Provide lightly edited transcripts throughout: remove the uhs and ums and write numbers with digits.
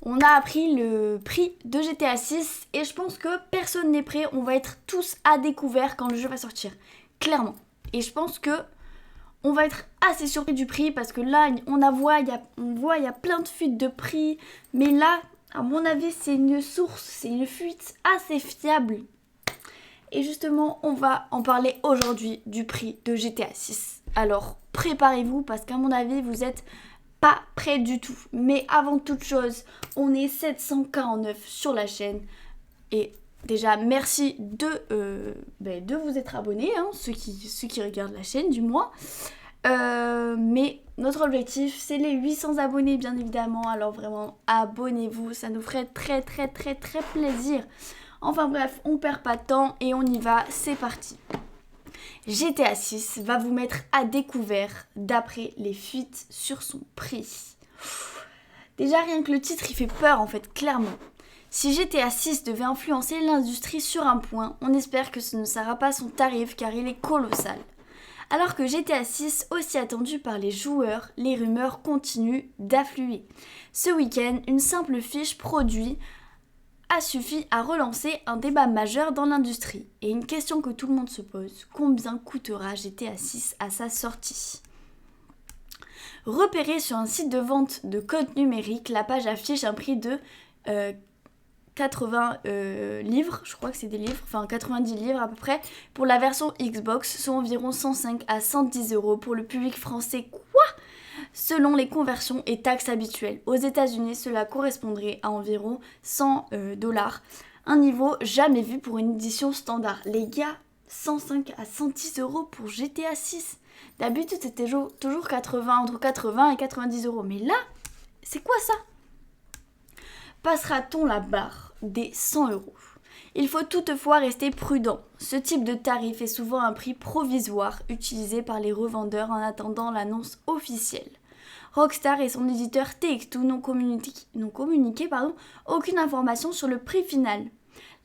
on a appris le prix de GTA 6 et je pense que personne n'est prêt. On va être tous à découvert quand le jeu va sortir, clairement. Et je pense que on va être assez surpris du prix parce que là, on voit, il y a plein de fuites de prix. Mais là, à mon avis, c'est une source, c'est une fuite assez fiable. Et justement, on va en parler aujourd'hui du prix de GTA 6. Alors, préparez-vous parce qu'à mon avis, vous êtes pas prêts du tout. Mais avant toute chose, on est 749 sur la chaîne. Et déjà, merci de vous être abonnés, hein, ceux qui regardent la chaîne du moins. Mais notre objectif, c'est les 800 abonnés, bien évidemment. Alors vraiment, abonnez-vous, ça nous ferait très très très très plaisir. Enfin bref, on perd pas de temps et on y va, c'est parti. GTA 6 va vous mettre à découvert d'après les fuites sur son prix. Déjà, rien que le titre, il fait peur en fait, clairement. Si GTA 6 devait influencer l'industrie sur un point, on espère que ce ne sera pas son tarif car il est colossal. Alors que GTA 6, aussi attendu par les joueurs, les rumeurs continuent d'affluer. Ce week-end, une simple fiche produit a suffi à relancer un débat majeur dans l'industrie. Et une question que tout le monde se pose, combien coûtera GTA 6 à sa sortie ? Repérée sur un site de vente de code numérique, la page affiche un prix de 80 livres, je crois que c'est des livres, enfin 90 livres à peu près, pour la version Xbox, soit environ 105 à 110 € pour le public français. Quoi ? Selon les conversions et taxes habituelles. Aux États-Unis, cela correspondrait à environ 100 $, un niveau jamais vu pour une édition standard. Les gars, 105 à 110 € pour GTA 6. D'habitude, c'était toujours entre 80 et 90 €. Mais là, c'est quoi ça ? Passera-t-on la barre des 100 €? Il faut toutefois rester prudent. Ce type de tarif est souvent un prix provisoire utilisé par les revendeurs en attendant l'annonce officielle. Rockstar et son éditeur TX2 n'ont communiqué aucune information sur le prix final.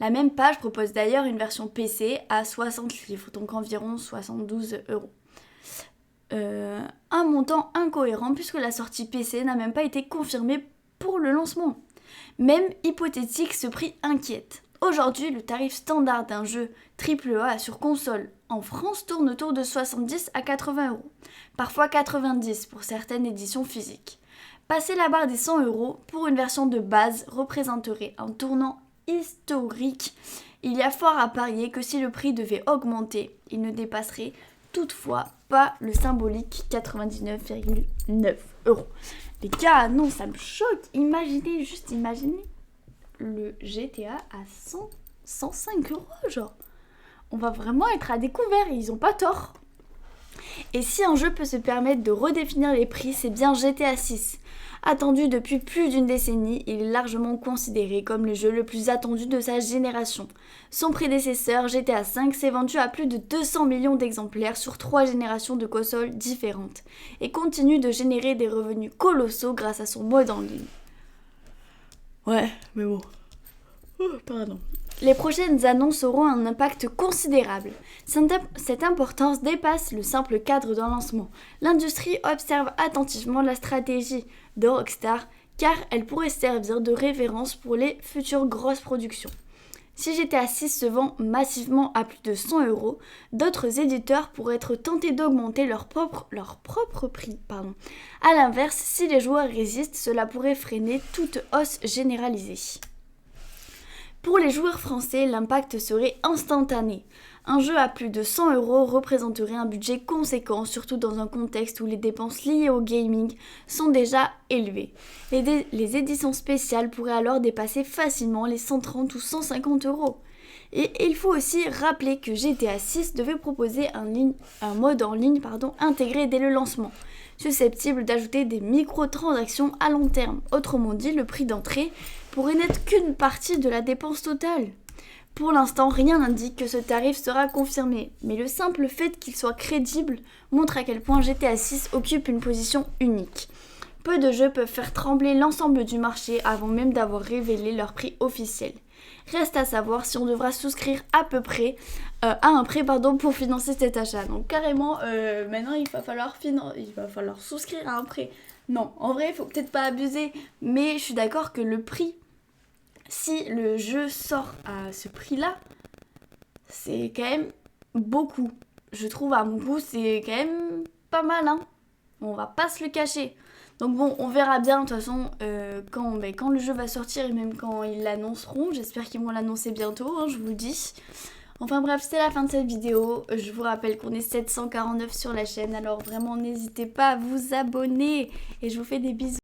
La même page propose d'ailleurs une version PC à 60 livres, donc environ 72 €. Un montant incohérent puisque la sortie PC n'a même pas été confirmée pour le lancement. Même hypothétique, ce prix inquiète. Aujourd'hui, le tarif standard d'un jeu AAA sur console en France tourne autour de 70 à 80 €, parfois 90 pour certaines éditions physiques. Passer la barre des 100 € pour une version de base représenterait un tournant historique. Il y a fort à parier que si le prix devait augmenter, il ne dépasserait toutefois pas le symbolique 99,9 €. Les gars, non, ça me choque. Imaginez le GTA à 105 €, genre. On va vraiment être à découvert, ils ont pas tort. Et si un jeu peut se permettre de redéfinir les prix, c'est bien GTA 6. Attendu depuis plus d'une décennie, il est largement considéré comme le jeu le plus attendu de sa génération. Son prédécesseur, GTA 5, s'est vendu à plus de 200 millions d'exemplaires sur 3 générations de consoles différentes et continue de générer des revenus colossaux grâce à son mode en ligne. Ouais, mais bon. Pardon. Les prochaines annonces auront un impact considérable. Cette importance dépasse le simple cadre d'un lancement. L'industrie observe attentivement la stratégie de Rockstar car elle pourrait servir de référence pour les futures grosses productions. Si GTA 6 se vend massivement à plus de 100 €, d'autres éditeurs pourraient être tentés d'augmenter leur propre prix. A l'inverse, si les joueurs résistent, cela pourrait freiner toute hausse généralisée. Pour les joueurs français, l'impact serait instantané. Un jeu à plus de 100 € représenterait un budget conséquent, surtout dans un contexte où les dépenses liées au gaming sont déjà élevées. Les éditions spéciales pourraient alors dépasser facilement les 130 ou 150 €. Et il faut aussi rappeler que GTA 6 devait proposer un mode en ligne intégré dès le lancement, susceptible d'ajouter des microtransactions à long terme. Autrement dit, le prix d'entrée pourrait n'être qu'une partie de la dépense totale. Pour l'instant, rien n'indique que ce tarif sera confirmé, mais le simple fait qu'il soit crédible montre à quel point GTA 6 occupe une position unique. Peu de jeux peuvent faire trembler l'ensemble du marché avant même d'avoir révélé leur prix officiel. Reste à savoir si on devra souscrire à peu près à un prêt pour financer cet achat. Donc carrément, maintenant il va falloir souscrire à un prêt. Non, en vrai, faut peut-être pas abuser, mais je suis d'accord que le prix, si le jeu sort à ce prix-là, c'est quand même beaucoup. Je trouve à mon goût, c'est quand même pas mal, hein. On va pas se le cacher. Donc bon, on verra bien de toute façon quand le jeu va sortir et même quand ils l'annonceront. J'espère qu'ils vont l'annoncer bientôt, hein, je vous le dis. Enfin bref, c'est la fin de cette vidéo. Je vous rappelle qu'on est 749 sur la chaîne, alors vraiment n'hésitez pas à vous abonner. Et je vous fais des bisous.